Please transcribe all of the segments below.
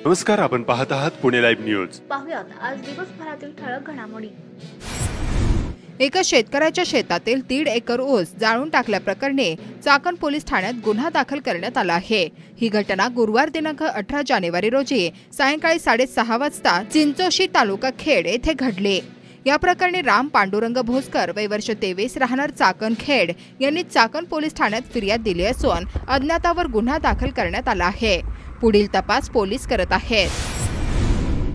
नमस्कार, आपण पाहत आहात पुणे लाईव्ह न्यूज। पाहुयात आज दिवसभरातील ठळक घडामोडी। एका शेतकऱ्याच्या शेतातील 1.5 एकर ऊस जाळून टाकल्याप्रकरणी चाकण पोलीस ठाण्यात गुन्हा दाखल करण्यात आला आहे। ही घटना गुरुवार दिनांक 18 जानेवारी रोजी सायंकाळी 6:30 वाजता चिंचोशी तालुका खेड येथे घडली। या प्रकरणी राम पांडुरंग भोसकर वय वर्ष 23 राहणार चाकण खेड यांनी चाकण पोलीस ठाण्यात फिर्याद दिली असून अज्ञातावर गुन्हा दाखल करण्यात आला आहे। पुढील तपास पोलीस करत आहेत।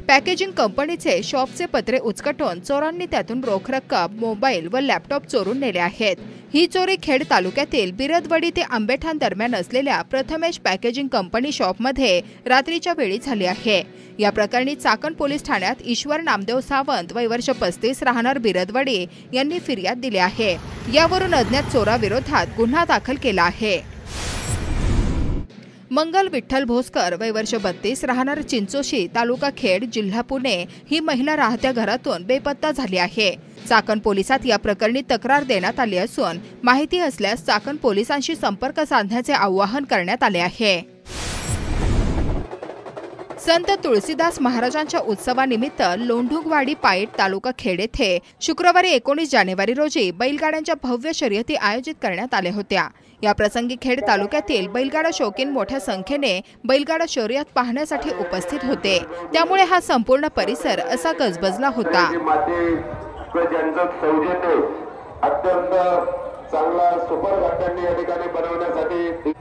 पॅकेजिंग कंपनीचे शॉपचे पत्रे उचकटून चोरांनी त्यातून रोख रक्कम, मोबाईल व लॅपटॉप चोरून नेले आहेत। ही चोरी खेड तालुक्यातील बिरदवडी ते आंबेठाण दरम्यान असलेल्या प्रथमेश पॅकेजिंग कंपनी शॉपमध्ये रात्रीच्या वेळी झाली आहे। या प्रकरणी चाकण पोलीस ठाण्यात ईश्वर नामदेव सावंत वय वर्ष 35 राहणार बिरदवडी यांनी फिर्याद दिली आहे। यावरून अज्ञात चोराविरोधात गुन्हा दाखल केला आहे। मंगल विठ्ठल भोसकर वय वर्ष 32 राहणार चिंचोशी तालुका खेड जिल्हा पुणे ही महिला राहत्या घरातून बेपत्ता झाली आहे। चाकण पोलिसात या प्रकरणी तक्रार देण्यात आली असून माहिती असल्यास चाकण पोलिसांशी संपर्क साधण्याचे आवाहन करण्यात आले आहे। संत तुळशीदास महाराजांच्या उत्सवानिमित्त लोंढुगवाडी पायट तालुका खेड येथे शुक्रवारी 19 जानेवारी रोजी बैलगाड्यांच्या भव्य शर्यती आयोजित करण्यात आल्या होत्या। या प्रसंगी खेड तालुक्यातील बैलगाडा शौकीन मोठ्या संख्येने बैलगाडा शर्यत पाहण्यासाठी उपस्थित होते। त्यामुळे हा संपूर्ण परिसर असा गजबजला होता। अत्यंत चांगला सुपर घाटांनी या ठिकाणी बनवण्यासाठी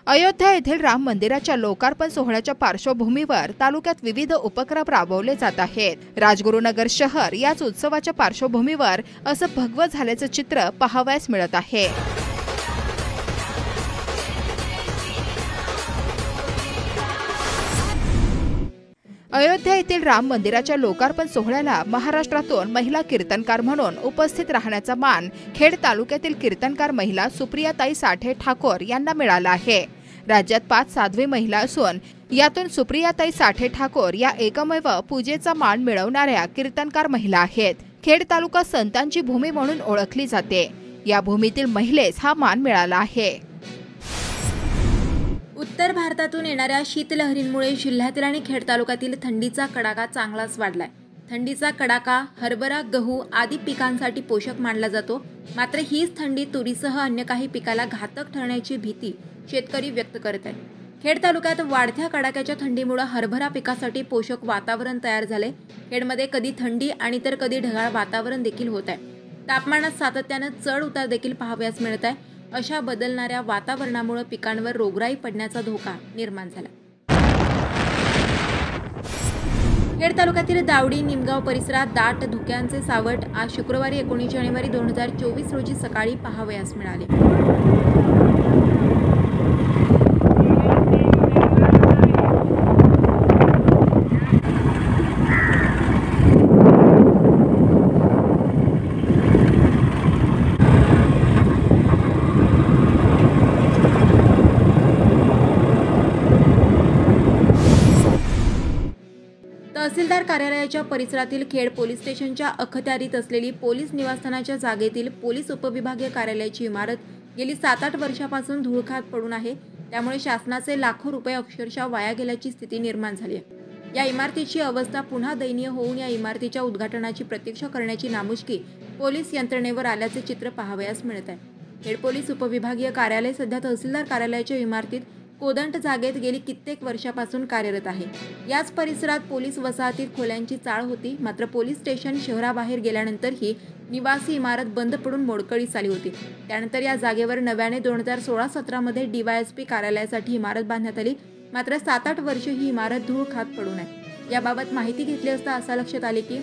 अयोध्या येथील राम मंदिराच्या लोकार्पण सोहळ्याच्या पार्श्वभूमीवर तालुक्यात विविध उपक्रम राबवले जात आहेत। राजगुरुनगर शहर याच उत्सवाच्या पार्श्वभूमीवर असं भगवं झाल्याचं चित्र पाहावयास मिळत आहे। अयोध्या येथील राम मंदिराच्या लोकार्पण सोहळ्याला महाराष्ट्रातून महिला कीर्तनकार म्हणून उपस्थित राहण्याचा मान खेड तालुक्यातील कीर्तनकार महिला सुप्रियाताई साठे ठाकोर यांना मिळाला आहे। राज्यात 5 साध्वी महिला असून यातून सुप्रियाताई साठे ठाकोर या एकमेव पूजेचा मान मिळवणाऱ्या कीर्तनकार महिला आहेत। खेड तालुका संतांची भूमी म्हणून ओळखली जाते। या भूमीतील महिलेस हा मान मिळाला आहे। उत्तर भारतातून येणाऱ्या शीतलहरींमुळे जिल्ह्यातील आणि खेड तालुक्यातील थंडीचा कडाका चांगलाच वाढलाय। थंडीचा कडाका हरभरा, गहू आदी पिकांसाठी पोषक मानला जातो। मात्र हीच थंडी तुरीसह अन्य काही पिकाला घातक ठरण्याची भीती शेतकरी व्यक्त करत आहेत। खेड तालुक्यात वाढत्या कडाक्याच्या थंडीमुळे हरभरा पिकासाठी पोषक वातावरण तयार झाले। खेडमध्ये कधी थंडी आणि तर कधी ढगाळ वातावरण देखील होत आहे। तापमानात सातत्याने चढ उतार देखील पाहावयास मिळत आहे। अशा बदलणाऱ्या वातावरणामुळे पिकांवर रोगराई पडण्याचा धोका निर्माण झाला। खेड तालुक्यातील दावडी निमगाव परिसरात दाट धुक्यांचे सावट आज शुक्रवारी 19 जानेवारी 2024 रोजी सकाळी पाहावयास मिळाले। तहसीलदार कार्यालयाच्या परिसरातील खेड पोलीस स्टेशनच्या अखत्यारीत असलेली पोलीस निवासस्थानाच्या जागेतील पोलीस उपविभागीय कार्यालयाची इमारत गेली 7-8 वर्षापासून धूळखात पडून आहे। त्यामुळे शासनाचे लाखो रुपये अक्षरशः वाया गेल्याची स्थिती निर्माण झाली आहे। या इमारतीची अवस्था पुन्हा दयनीय होऊन या इमारतीच्या उद्घाटनाची प्रतीक्षा करण्याची नामुष्की पोलीस यंत्रणेवर आल्याचे चित्र पाहावयास मिळत आहे। खेड पोलीस उपविभागीय कार्यालय सध्या तहसीलदार कार्यालयाच्या इमारतीत कोदंट जागेत गेली कित्येक वर्षापासून कार्यरत आहे। याच परिसरात पोलीस वसाहतीत खोल्यांची चाळ होती। मात्र पोलीस स्टेशन शहराबाहेर गेल्यानंतर ही निवासी इमारत बंद पडून मोडकळीस आली होती। त्यानंतर या जागेवर नव्याने 2016-17 मध्ये DYSP कार्यालयासाठी इमारत बांधण्यात आली। मात्र 7-8 वर्ष ही इमारत धूळ खात पडून आहे। याबाबत माहिती घेतली असता असा लक्षात आले की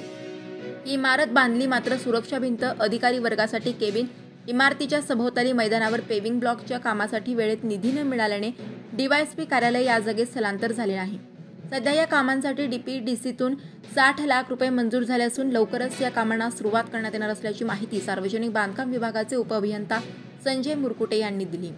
ही इमारत बांधली, मात्र सुरक्षा भिंत, अधिकारी वर्गासाठी केबिन, इमारतीच्या सभोवताली मैदानावर पेविंग ब्लॉकच्या कामासाठी वेळेत निधी न मिळाल्याने DYSP कार्यालय या जागेत स्थलांतर झाले आहे। सध्या या कामांसाठी DPDCतून 60 लाख रुपये मंजूर झाले असून लवकरच या कामांना सुरुवात करण्यात येणार असल्याची माहिती सार्वजनिक बांधकाम विभागाचे उपअभियंता संजय मुरकुटे यांनी दिली।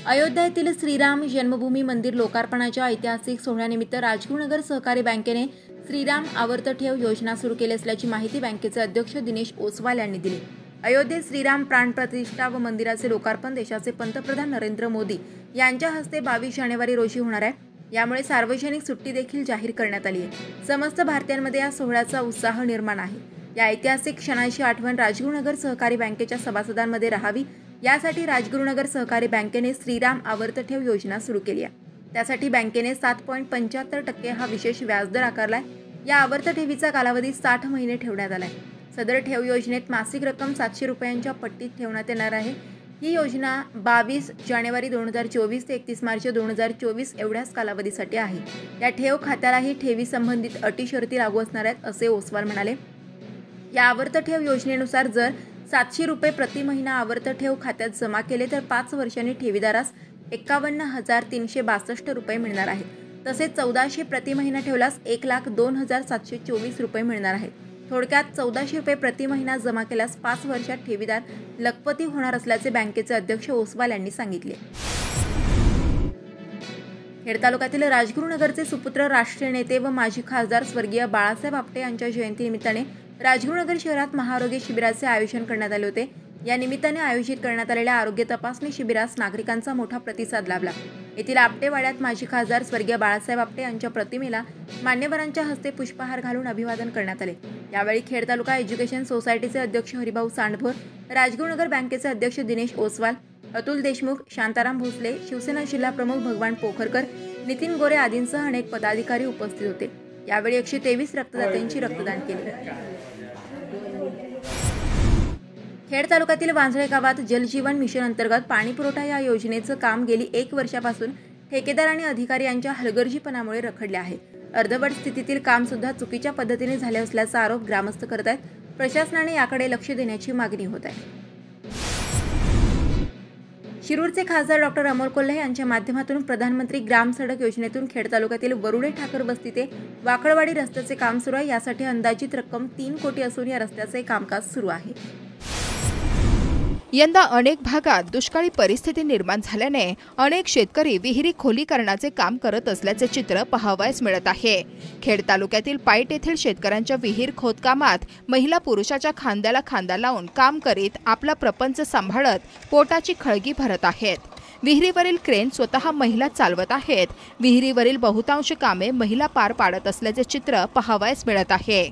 अयोध्या येथील श्रीराम जन्मभूमी मंदिर लोकार्पणाच्या ऐतिहासिक सोहळ्यानिमित्त राजगुरुनगर सहकारी बँकेने श्रीराम आवर्त ठेव योजना सुरू केली असल्याची माहिती बँकेचे अध्यक्ष दिनेश ओसवाल यांनी दिली. अयोध्येत श्रीराम प्राणप्रतिष्ठा व मंदिराचे लोकार्पण देशाचे पंतप्रधान नरेंद्र मोदी यांच्या हस्ते 22 जानेवारी रोजी होणार आहे. यामुळे सार्वजनिक सुट्टी देखील जाहीर करण्यात आली आहे. समस्त भारतीयांमध्ये या सोहळ्याचा उत्साह निर्माण आहे. या ऐतिहासिक क्षणाची आठवण राजगुरुनगर सहकारी बँकेच्या सभासदांमध्ये राहावी यासाठी राजगुरुनगर सहकारी बँकेने श्रीराम आवर्त ठेव योजना सुरू केली आहे. त्यासाठी बँकेने 7.75% हा विशेष व्याजदर आकारलाय. या आवर्त ठेवीचा कालावधी 60 महिने ठेवण्यात आलाय. सदर ठेव योजनेत मासिक रक्कम 700 रुपयांच्या पट्टीत ठेवण्यात येणार आहे. ही योजना 22 जानेवारी 2024 ते 31 मार्च 2024 एवढ्याच कालावधीसाठी आहे. या ठेव खात्यालाही ठेवी संबंधित अटी शर्ती लागू असणार आहेत असे ओसवाल म्हणाले. या आवर्त ठेव योजनेनुसार जर 700 रुपये प्रति महिना आवर्त ठेव खात्यात जमा केले तर 5 वर्षांनी ठेवीदारास 51,362 रुपये मिळणार आहेत. तसेच 1400 प्रति महिना ठेवल्यास 1,02,724 रुपये मिळणार आहेत. थोडक्यात 1400 रुपये प्रति महिना जमा केल्यास 5 वर्षात ठेवीदार लखपती होणार असल्याचे बँकेचे अध्यक्ष ओसवाल यांनी सांगितले. खेड तालुक्यातील राजगुरुनगरचे सुपुत्र राष्ट्रीय नेते व माजी खासदार स्वर्गीय बाळासाहेब आपटे यांच्या जयंतीनिमित्ताने राजगुरुनगर शहरात महाआरोग्य शिबिराचे आयोजन करण्यात आले होते. या निमित्ताने आयोजित करण्यात आलेल्या आरोग्य तपासणी शिबिरास नागरिकांचा मोठा प्रतिसाद लाभला. येथील आपटेवाड्यात माजी खासदार स्वर्गीय बाळासाहेब आपटे यांच्या प्रतिमेला मान्यवरांच्या हस्ते पुष्पहार घालून अभिवादन करण्यात आले. यावेळी खेड तालुका एज्युकेशन सोसायटीचे अध्यक्ष हरिभाऊ सांडभोर, राजगुरुनगर बँकेचे अध्यक्ष दिनेश ओसवाल, अतुल देशमुख, शांताराम भोसले, शिवसेना जिल्हा प्रमुख भगवान पोखरकर, नितीन गोरे आदींसह अनेक पदाधिकारी उपस्थित होते. यावेळी 123 रक्तदात्यांची रक्तदान केले. खेड तालुक्यातील वांजळे गावात जलजीवन मिशन अंतर्गत पाणीपुरवठा या योजनेचं काम गेली 1 वर्षापासून ठेकेदार आणि अधिकारी यांच्या हलगर्जीपणामुळे रखडले आहे. अर्धवट स्थितीतील काम सुद्धा चुकीच्या पद्धतीने झाले असल्याचा आरोप ग्रामस्थ करत आहेत. प्रशासनाने याकडे लक्ष देण्याची मागणी होत आहे. शिरूरचे खासदार डॉक्टर अमोल कोल्हे यांच्या माध्यमातून प्रधानमंत्री ग्राम सडक योजनेतून खेड तालुक्यातील वरुडे ठाकर बस्ती ते वाकळवाडी रस्त्याचे काम सुरू आहे. यासाठी अंदाजित रक्कम 3 कोटी असून या रस्त्याचे कामकाज सुरू आहे. यंदा अनेक भागात दुष्काळी परिस्थिती निर्माण झाल्याने अनेक शेतकरी विहिरी खोलीकरणाचे काम करत असल्याचे चित्र पाहावयास मिळत आहे. खेड तालुक्यातील पाईट येथील शेतकऱ्यांच्या विहीर खोदकामात महिला पुरुषाच्या खांद्याला खांदा लावून काम करीत आपला प्रपंच सांभाळत पोटाची खळगी भरत आहेत. विहिरीवरील क्रेन स्वतः महिला चालवत आहेत. विहिरीवरील बहुतांश कामे महिला पार पाडत असल्याचे चित्र पाहावयास मिळत आहे.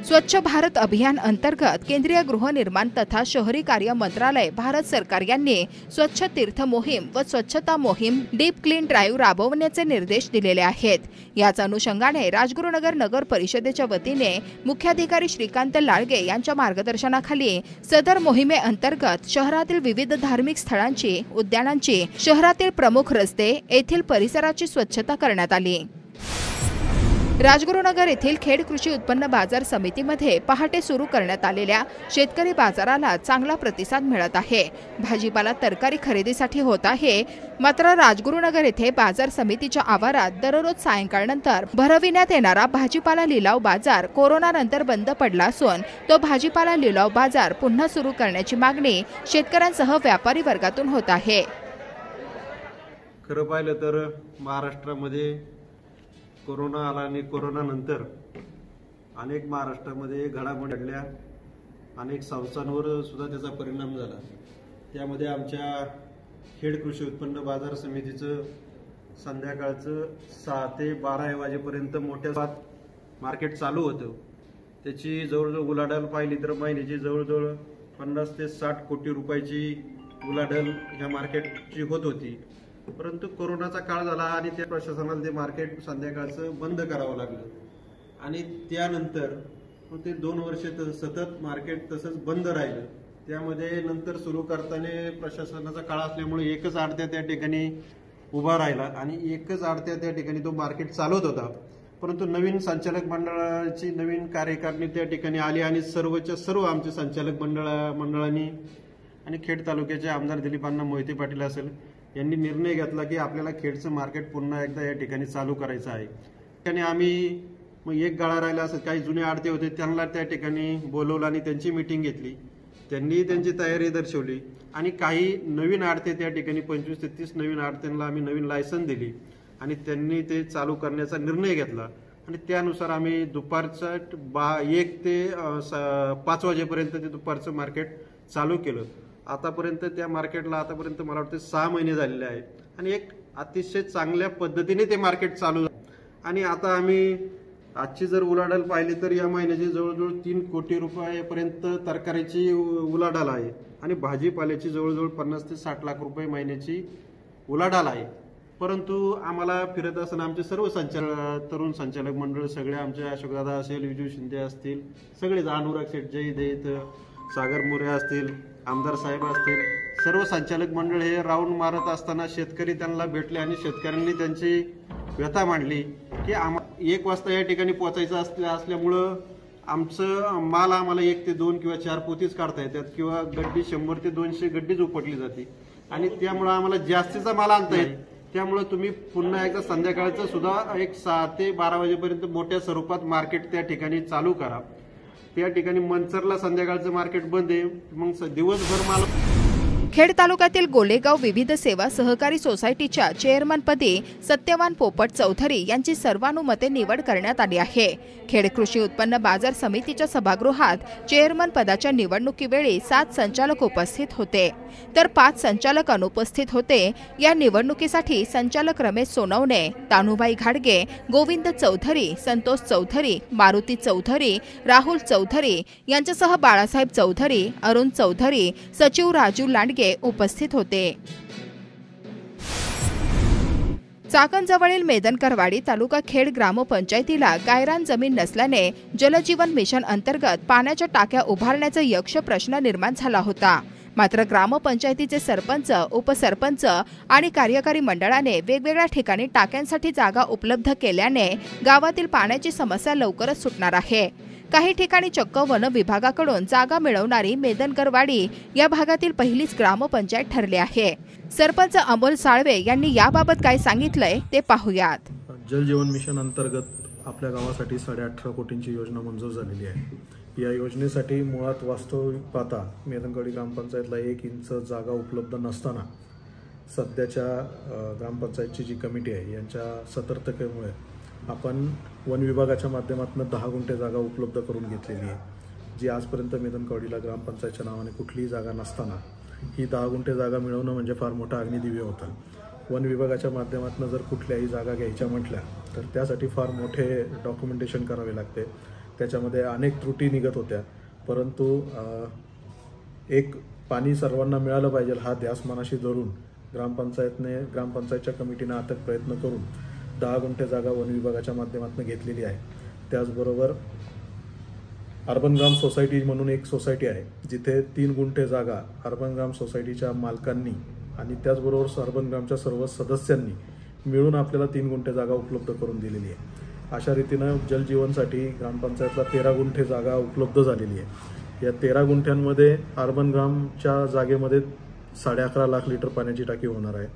स्वच्छ भारत अभियान अंतर्गत केंद्रीय गृहनिर्माण तथा शहरी कार्य मंत्रालय भारत सरकार यांनी स्वच्छ तीर्थ मोहीम व स्वच्छता मोहीम डीप क्लीन ड्राईव्ह राबवण्याचे निर्देश दिलेले आहेत. याच अनुषंगाने राजगुरुनगर नगर परिषदेच्या वतीने मुख्याधिकारी श्रीकांत लाळगे यांच्या मार्गदर्शनाखाली सदर मोहिमेअंतर्गत शहरातील विविध धार्मिक स्थळांची, उद्यानांची, शहरातील प्रमुख रस्ते येथील परिसराची स्वच्छता करण्यात आली. राजगुरुनगर येथील खेड कृषी उत्पन्न बाजार समितीमध्ये पहाटे सुरू करण्यात आलेल्या शेतकरी बाजाराला चांगला प्रतिसाद मिळत आहे. भाजीपाला तरकारी खरेदीसाठी होत आहे. मात्र राजगुरुनगर येथे बाजार समितीच्या आवारात दररोज सायंकाळनंतर भरविण्यात येणारा भाजीपाला लिलाव बाजार कोरोनानंतर बंद पडला असून तो भाजीपाला लिलाव बाजार पुन्हा सुरू करण्याची मागणी शेतकऱ्यांसह व्यापारी वर्गातून होत आहे. खरं पाहिलं तर महाराष्ट्रामध्ये कोरोना आला आणि कोरोनानंतर अनेक महाराष्ट्रामध्ये घडामोडी घडल्या. अनेक संस्थांवर सुद्धा त्याचा परिणाम झाला. त्यामध्ये आमच्या खेड कृषी उत्पन्न बाजार समितीचं संध्याकाळचं 6 ते 12 वाजेपर्यंत मोठ्या मार्केट चालू होतं. त्याची जवळजवळ उलाढाल पाहिली तर महिन्याची जवळजवळ 50 ते 60 कोटी रुपयाची उलाढाल ह्या मार्केटची होत होती. परंतु कोरोनाचा काळ झाला आणि त्या प्रशासनाला ते मार्केट संध्याकाळचं बंद करावं लागलं आणि त्यानंतर ते 2 वर्ष सतत मार्केट तसंच बंद राहिलं. त्यामध्ये नंतर सुरू करताना प्रशासनाचा काळ असल्यामुळे एकच आडत्या त्या ठिकाणी उभा राहिला आणि एकच आडत्या त्या ठिकाणी तो मार्केट चालवत होता. परंतु नवीन संचालक मंडळाची नवीन कार्यकारिणी त्या ठिकाणी आली आणि सर्वच्या सर्व आमच्या संचालक मंडळांनी आणि खेड तालुक्याचे आमदार दिलीपांना मोहिते पाटील असेल यांनी निर्णय घेतला की आपल्याला खेडचं मार्केट पुन्हा एकदा या ठिकाणी चालू करायचं आहे. त्याने आम्ही मग एक गाळा राहिला असं काही जुने आडते होते त्यांना त्या ठिकाणी बोलवलं आणि त्यांची मीटिंग घेतली. त्यांनी त्यांची तयारी दर्शवली आणि काही नवीन आडते त्या ठिकाणी 25 ते 30 नवीन आडत्यांना आम्ही नवीन लायसन दिली आणि त्यांनी ते चालू करण्याचा निर्णय घेतला आणि त्यानुसार आम्ही दुपारचा 1 ते 5 वाजेपर्यंत ते दुपारचं मार्केट चालू केलं. आतापर्यंत त्या मार्केटला आतापर्यंत मला वाटतं 6 महिने झालेले आहेत आणि एक अतिशय चांगल्या पद्धतीने ते मार्केट चालू झालं आणि आता आम्ही आजची जर उलाढाल पाहिली तर या महिन्याची जवळजवळ 3 कोटी रुपयापर्यंत तरकारीची उलाढाल आहे आणि भाजीपाल्याची जवळजवळ 50 ते 60 लाख रुपये महिन्याची उलाढाल आहे. परंतु आम्हाला फिरत असताना आमचे सर्व तरुण संचालक मंडळ सगळे आमचे अशोकदादा असेल, विजू शिंदे असतील, सगळेच अनुराग शेठ जय देत, सागर मोरे असतील, आमदार साहेब असतील, सर्व संचालक मंडळ हे राऊंड मारत असताना शेतकरी त्यांना भेटले आणि शेतकऱ्यांनी त्यांची व्यथा मांडली की 1 वाजता या ठिकाणी पोहोचायचं असल्यामुळं आमचं माल आम्हाला 1 ते 2 किंवा 4 पोतीच काढता येतात किंवा गड्डी 100 ते 200 गड्डीच उपटली जाते आणि त्यामुळं आम्हाला जास्तीचा माल आणता येईल. त्यामुळं तुम्ही पुन्हा एकदा संध्याकाळचं सुद्धा एक 6 ते 12 वाजेपर्यंत मोठ्या स्वरूपात मार्केट त्या ठिकाणी चालू करा. त्या ठिकाणी मंचरला संध्याकाळचं मार्केट बंद आहे, मग दिवसभर माल. खेड तालुक्यातील गोलेगाव विविध सेवा सहकारी सोसायटीच्या चेअरमनपदी सत्यवान पोपट चौधरी यांची सर्वानुमते निवड करण्यात आली आहे. खेड कृषी उत्पन्न बाजार समितीच्या सभागृहात चेअरमन पदाच्या निवडणुकीवेळी 7 संचालक उपस्थित होते तर 5 संचालक अनुपस्थित होते. या निवडणुकीसाठी संचालक रमेश सोनवणे, तानुबाई घाडगे, गोविंद चौधरी, संतोष चौधरी, मारुती चौधरी, राहुल चौधरी यांच्यासह बाळासाहेब चौधरी, अरुण चौधरी, सचिव राजू लांडगे उपस्थित होते. चाकणजवळील मेदनकरवाडी तालुका खेड ग्रामपंचायतीला गायरान जमीन नसल्याने जलजीवन मिशन अंतर्गत पाण्याच्या टाक्या उभारण्याचा यक्ष प्रश्न निर्माण झाला होता. मात्र ग्रामपंचायतीचे सरपंच, उपसरपंच आणि कार्यकारी मंडळाने वेगवेगळ्या ठिकाणी टाक्यांसाठी जागा उपलब्ध केल्याने गावातील पाण्याची समस्या लवकरच सुटणार आहे. काही ठिकाणी चक्क वन विभागाकडून जागा मिळवणारी मेदनकरवाडी या भागातील पहिलीच ग्रामपंचायत ठरली आहे. सरपंच अमोल साळवे यांनी याबाबत काय सांगितलंय ते पाहूयात. जलजीवन मिशन अंतर्गत आपल्या गावासाठी 18.5 कोटींची योजना मंजूर झालेली आहे. या योजनेसाठी मुळात वास्तविक पाहता मेदनकरवाडी ग्रामपंचायतला 1 इंच जागा उपलब्ध नसताना सध्याच्या ग्रामपंचायतची जी कमिटी आहे यांच्या सतर्कतेमुळे आपण वन विभागाच्या माध्यमातून 10 गुंठे जागा उपलब्ध करून घेतलेली आहे, जी आजपर्यंत मेदनकरवाडीला ग्रामपंचायतच्या नावाने कुठलीही जागा नसताना ही 10 गुंठे जागा मिळवणं म्हणजे फार मोठा अग्निदिव्य होतं. वन विभागाच्या माध्यमातून जर कुठल्याही जागा घ्यायच्या म्हटल्या तर त्यासाठी फार मोठे डॉक्युमेंटेशन करावे लागते. त्याच्यामध्ये अनेक त्रुटी निघत होत्या, परंतु एक पाणी सर्वांना मिळालं पाहिजे हा ध्यास मनाशी धरून ग्रामपंचायतच्या कमिटीने अथक प्रयत्न करून 10 गुंठे जागा वन विभागाच्या माध्यमातून घेतलेली आहे. त्याचबरोबर अर्बन ग्राम सोसायटी म्हणून एक सोसायटी आहे जिथे 3 गुंठे जागा अर्बन ग्राम सोसायटीच्या मालकांनी आणि त्याचबरोबर अर्बन ग्रामच्या सर्व सदस्यांनी मिळून आपल्याला 3 गुंठे जागा उपलब्ध करून दिलेली आहे. अशा रीतीनं जलजीवनसाठी ग्रामपंचायतला 13 गुंठे जागा उपलब्ध झालेली आहे. या 13 गुंठ्यांमध्ये अर्बन ग्रामच्या जागेमध्ये 11.5 लाख लिटर पाण्याची टाकी होणार आहे.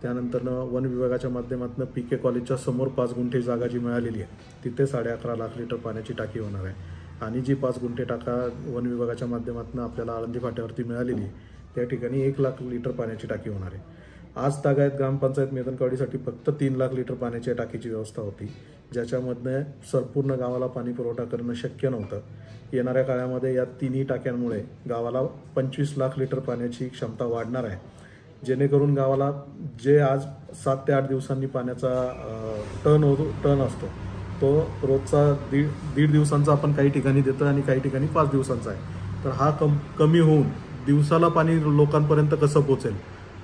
त्यानंतर वन विभागाच्या माध्यमातून पीके कॉलेजच्या समोर 5 गुंठे जागा जी मिळालेली आहे तिथे 11.5 लाख लिटर पाण्याची टाकी होणार आहे आणि जी 5 गुंठे टाका वन विभागाच्या माध्यमातून आपल्याला आळंदी फाट्यावरती मिळालेली आहे त्या ठिकाणी 1 लाख लिटर पाण्याची टाकी होणार आहे. आज तागायत ग्रामपंचायत मेदनकरवाडीसाठी फक्त 3 लाख लिटर पाण्याच्या टाकीची व्यवस्था होती, ज्याच्यामधनं संपूर्ण गावाला पाणी पुरवठा करणं शक्य नव्हतं. येणाऱ्या काळामध्ये या 3ही टाक्यांमुळे गावाला 25 लाख लिटर पाण्याची क्षमता वाढणार आहे, जेणेकरून गावाला जे आज 7 ते 8 दिवसांनी पाण्याचा टन असतो तो रोजचा 1.5 दिवसांचा आपण काही ठिकाणी देतो आणि काही ठिकाणी 5 दिवसांचा आहे. तर हा कमी होऊन दिवसाला पाणी लोकांपर्यंत कसं पोचेल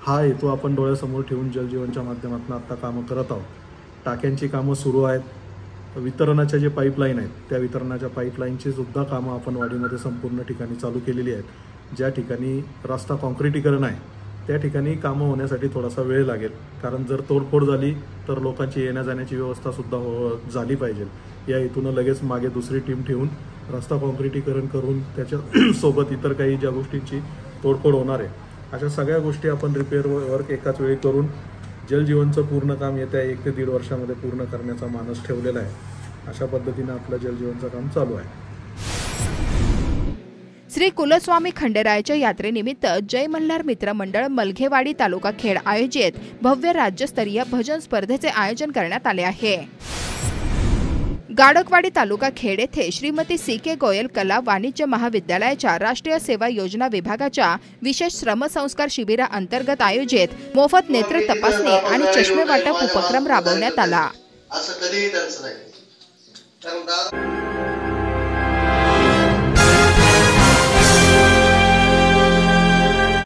हा हेतू आपण डोळ्यासमोर ठेवून जलजीवनच्या माध्यमातून आत्ता कामं करत आहोत. टाक्यांची कामं सुरू आहेत. वितरणाच्या जे पाईपलाईन आहेत त्या वितरणाच्या पाईपलाईनची सुद्धा कामं आपण वाडीमध्ये संपूर्ण ठिकाणी चालू केलेली आहेत. ज्या ठिकाणी रस्ता कॉन्क्रिटीकरण आहे त्या ठिकाणी कामं होण्यासाठी थोडासा वेळ लागेल, कारण जर तोडफोड झाली तर लोकांची येण्या जाण्याची व्यवस्थासुद्धा झाली पाहिजे. या हेतूनं लगेच मागे दुसरी टीम ठेवून रस्ता कॉन्क्रिटीकरण करून त्याच्या सोबत इतर काही ज्या गोष्टींची तोडफोड होणार आहे, अशा सगळ्या गोष्टी आपण रिपेअर वर्क एकाच वेळी करून जलजीवनचं पूर्ण काम येत्या 1 ते 1.5 वर्षामध्ये पूर्ण करण्याचा मानस ठेवलेला आहे. अशा पद्धतीने आपलं जलजीवनचं काम चालू आहे. श्री कुलस्वामी खंडेरायाच्या यात्रेनिमित्त जय मल्हार मित्र मंडळ मलघेवाडी तालुका खेड आयोजित भव्य राज्यस्तरीय भजन स्पर्धेचे आयोजन करण्यात आले आहे. गाडकवाडी तालुका खेड येथे श्रीमती सी.के. गोयल कला वाणिज्य महाविद्यालयाच्या राष्ट्रीय सेवा योजना विभागाच्या विशेष श्रमसंस्कार शिबिराअंतर्गत आयोजित मोफत नेत्र तपासणी आणि चष्मे वाटप उपक्रम राबवण्यात आला.